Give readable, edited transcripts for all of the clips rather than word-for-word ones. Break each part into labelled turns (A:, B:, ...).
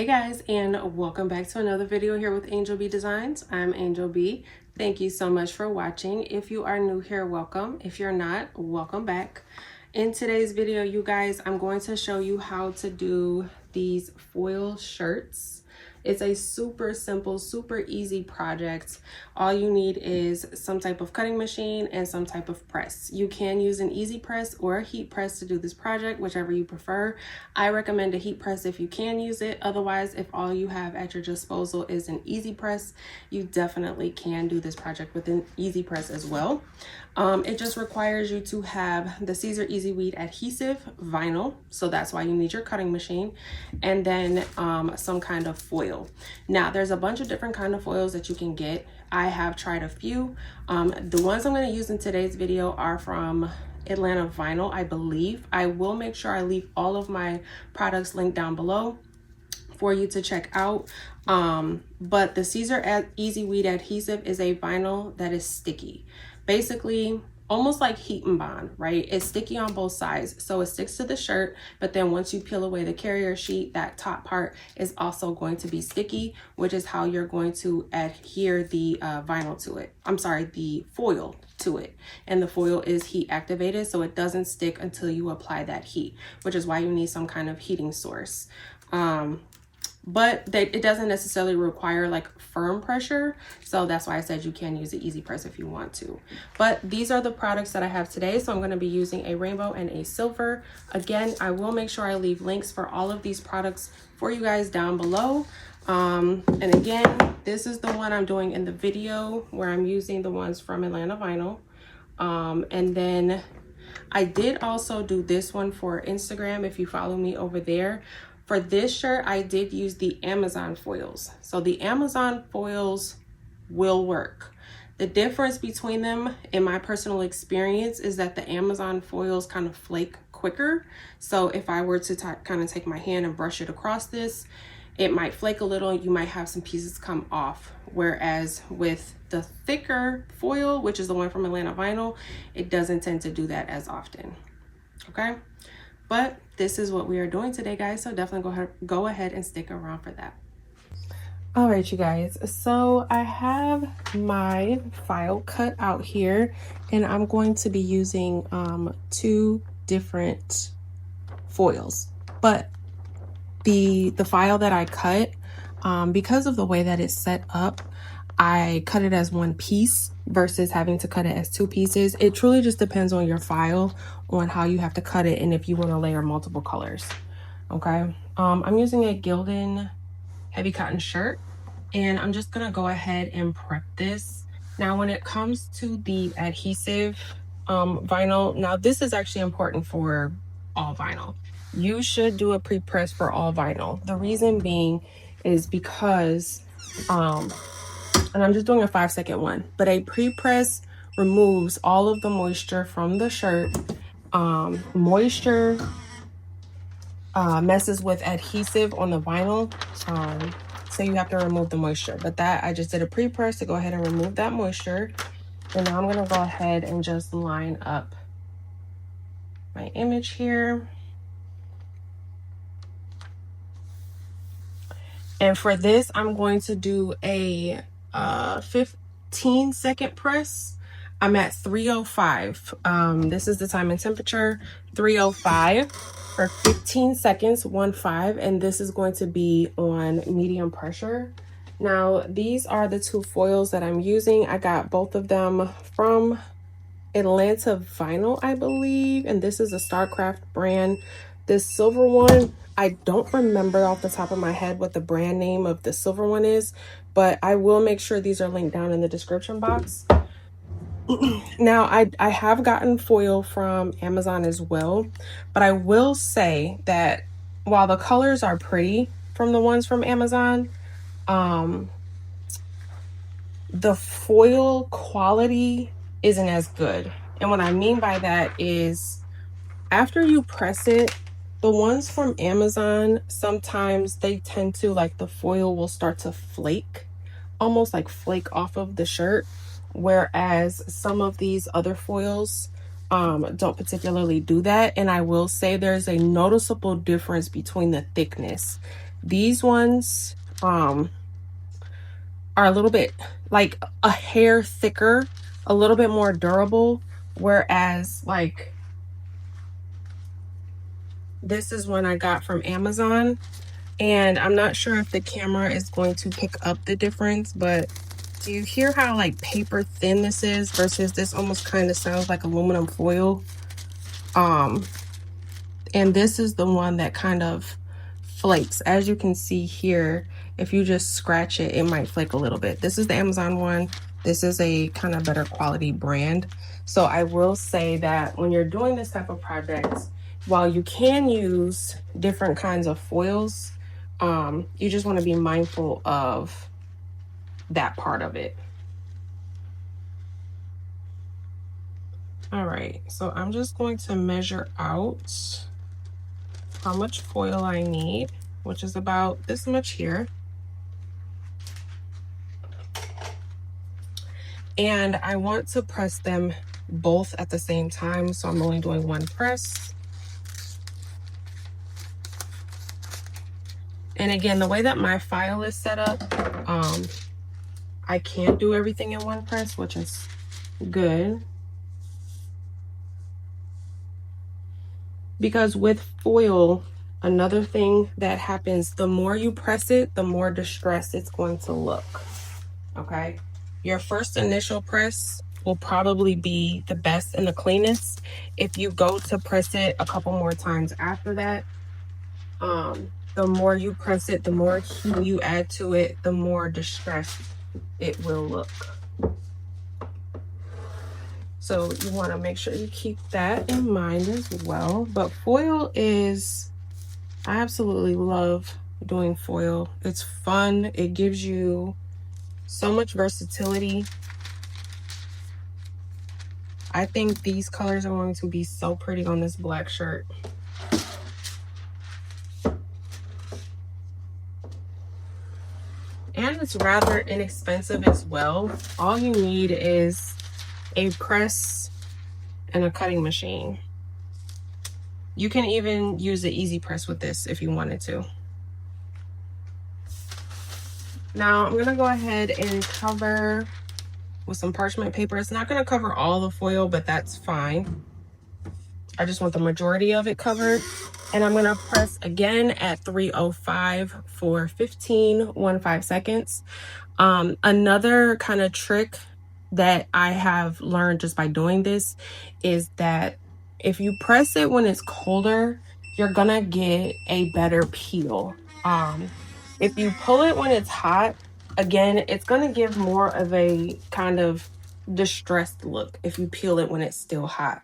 A: Hey guys, and welcome back to another video here with Angel B Designs. I'm Angel B. Thank you so much for watching. If you are new here, welcome. If you're not, welcome back. In today's video, you guys, I'm going to show you how to do these foil shirts. It's a super simple, super easy project. All you need is some type of cutting machine and some type of press. You can use an easy press or a heat press to do this project, whichever you prefer. I recommend a heat press if you can use it. Otherwise, if all you have at your disposal is an easy press, you definitely can do this project with an easy press as well. It just requires you to have the Siser Easy Weed Adhesive vinyl, so that's why you need your cutting machine, and then some kind of foil. Now, there's a bunch of different kind of foils that you can get. I have tried a few. The ones I'm going to use in today's video are from Atlanta Vinyl, I believe. I will make sure I leave all of my products linked down below for you to check out. But the Siser Easy Weed Adhesive is a vinyl that is sticky. Basically, almost like heat and bond, right? It's sticky on both sides, so it sticks to the shirt, but then once you peel away the carrier sheet, that top part is also going to be sticky, which is how you're going to adhere the vinyl to it. I'm sorry, the foil to it. And the foil is heat activated, so it doesn't stick until you apply that heat, which is why you need some kind of heating source. But it doesn't necessarily require like firm pressure, so that's why I said you can use the easy press if you want to. But these are the products that I have today, so I'm going to be using a rainbow and a silver. Again, I will make sure I leave links for all of these products for you guys down below. And again, this is the one I'm doing in the video where I'm using the ones from Atlanta Vinyl. And then I did also do this one for Instagram if you follow me over there. For this shirt, I did use the Amazon foils. So the Amazon foils will work. The difference between them, in my personal experience, is that the Amazon foils kind of flake quicker. So if I were to kind of take my hand and brush it across this, it might flake a little. You might have some pieces come off. Whereas with the thicker foil, which is the one from Atlanta Vinyl, it doesn't tend to do that as often. Okay? But this is what we are doing today, guys, so definitely go ahead and stick around for that. All right, you guys, so I have my file cut out here, and I'm going to be using two different foils. But the file that I cut, because of the way that it's set up, I cut it as one piece versus having to cut it as two pieces. It truly just depends on your file, on how you have to cut it, and if you want to layer multiple colors. Okay, I'm using a Gildan heavy cotton shirt, and I'm just gonna go ahead and prep this. Now, when it comes to the adhesive vinyl, now this is actually important for all vinyl. You should do a pre-press for all vinyl. The reason being is because and I'm just doing a 5-second one, but a pre-press removes all of the moisture from the shirt. Moisture messes with adhesive on the vinyl, so you have to remove the moisture. But that, I just did a pre-press to go ahead and remove that moisture. And now I'm gonna go ahead and just line up my image here. And for this, I'm going to do a 15-second press. I'm at 305. This is the time and temperature, 305 for 15 seconds, 1-5, and this is going to be on medium pressure. Now, these are the two foils that I'm using. I got both of them from Atlanta Vinyl, I believe, and this is a Starcraft brand. This silver one, I don't remember off the top of my head what the brand name of the silver one is, but I will make sure these are linked down in the description box. Now, I have gotten foil from Amazon as well, but I will say that while the colors are pretty from the ones from Amazon, the foil quality isn't as good. And what I mean by that is after you press it, the ones from Amazon, sometimes they tend to, like, the foil will start to flake, almost like flake off of the shirt. Whereas some of these other foils don't particularly do that. And I will say there's a noticeable difference between the thickness. These ones are a little bit like a hair thicker, a little bit more durable, whereas like this is one I got from Amazon, and I'm not sure if the camera is going to pick up the difference, but do you hear how like paper thin this is versus this almost kind of sounds like aluminum foil? And this is the one that kind of flakes. As you can see here, if you just scratch it, it might flake a little bit. This is the Amazon one. This is a kind of better quality brand. So I will say that when you're doing this type of projects, while you can use different kinds of foils, you just want to be mindful of that part of it. All right, so I'm just going to measure out how much foil I need, which is about this much here. And I want to press them both at the same time, so I'm only doing one press. And again, the way that my file is set up, I can't do everything in one press, which is good. Because with foil, another thing that happens, the more you press it, the more distressed it's going to look, okay? Your first initial press will probably be the best and the cleanest. If you go to press it a couple more times after that, the more you press it, the more heat you add to it, the more distressed it will look. So you want to make sure you keep that in mind as well. But foil is, I absolutely love doing foil. It's fun. It gives you so much versatility. I think these colors are going to be so pretty on this black shirt. And it's rather inexpensive as well. All you need is a press and a cutting machine. You can even use the easy press with this if you wanted to. Now I'm gonna go ahead and cover with some parchment paper. It's not gonna cover all the foil, but that's fine. I just want the majority of it covered. And I'm gonna press again at 305 for 15 seconds. Another kind of trick that I have learned just by doing this is that if you press it when it's colder, you're gonna get a better peel. If you pull it when it's hot, again, it's gonna give more of a kind of distressed look if you peel it when it's still hot.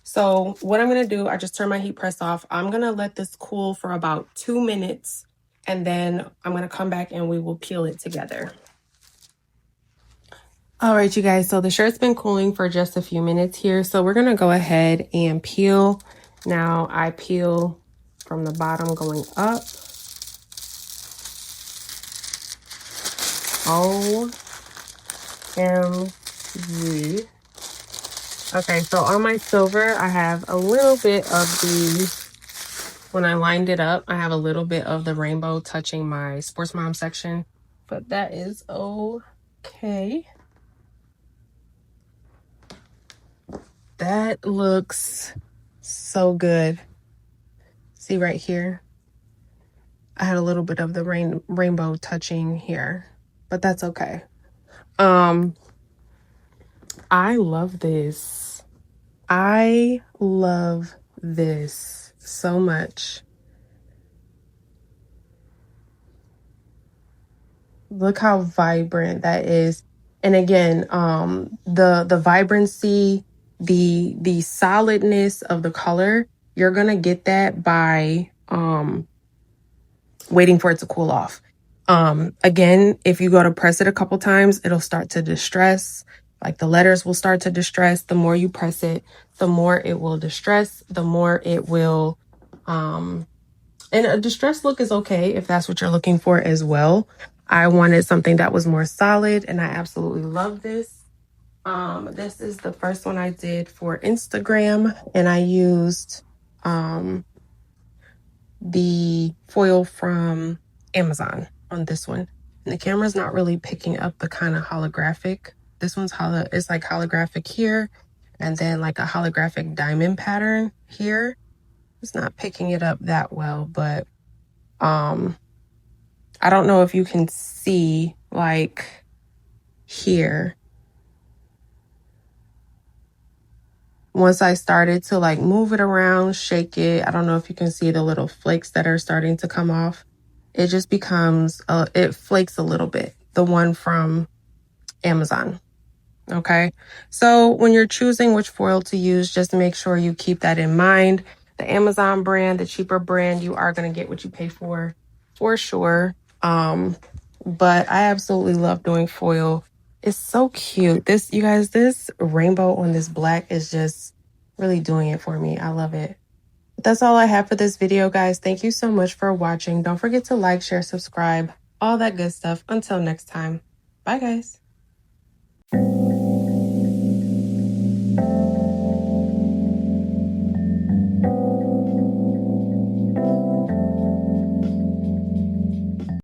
A: So what I'm gonna do, I just turn my heat press off. I'm gonna let this cool for about 2 minutes, and then I'm gonna come back and we will peel it together. All right, you guys, so the shirt's been cooling for just a few minutes here. So we're gonna go ahead and peel. Now I peel from the bottom going up. OMG. Okay, so on my silver, I have a little bit of the, when I lined it up, I have a little bit of the rainbow touching my Sports Mom section, but that is okay. That looks so good. See right here? I had a little bit of the rainbow touching here, but that's okay. I love this. I love this so much. Look how vibrant that is. And again, the vibrancy, the solidness of the color, you're gonna get that by waiting for it to cool off. Again, if you go to press it a couple times, it'll start to distress. Like the letters will start to distress. The more you press it, the more it will distress, the more it will, and a distressed look is okay if that's what you're looking for as well. I wanted something that was more solid, and I absolutely love this. This is the first one I did for Instagram, and I used the foil from Amazon on this one. And the camera's not really picking up the kind of holographic. This one's it's like holographic here, and then like a holographic diamond pattern here. It's not picking it up that well, but I don't know if you can see like here. Once I started to like move it around, shake it, I don't know if you can see the little flakes that are starting to come off. It just becomes, it flakes a little bit, the one from Amazon. Okay, so when you're choosing which foil to use, just make sure you keep that in mind. The Amazon brand, the cheaper brand, you are going to get what you pay for sure. But I absolutely love doing foil. It's so cute. This, you guys, this rainbow on this black is just really doing it for me. I love it. But that's all I have for this video, guys. Thank you so much for watching. Don't forget to like, share, subscribe, all that good stuff. Until next time. Bye, guys.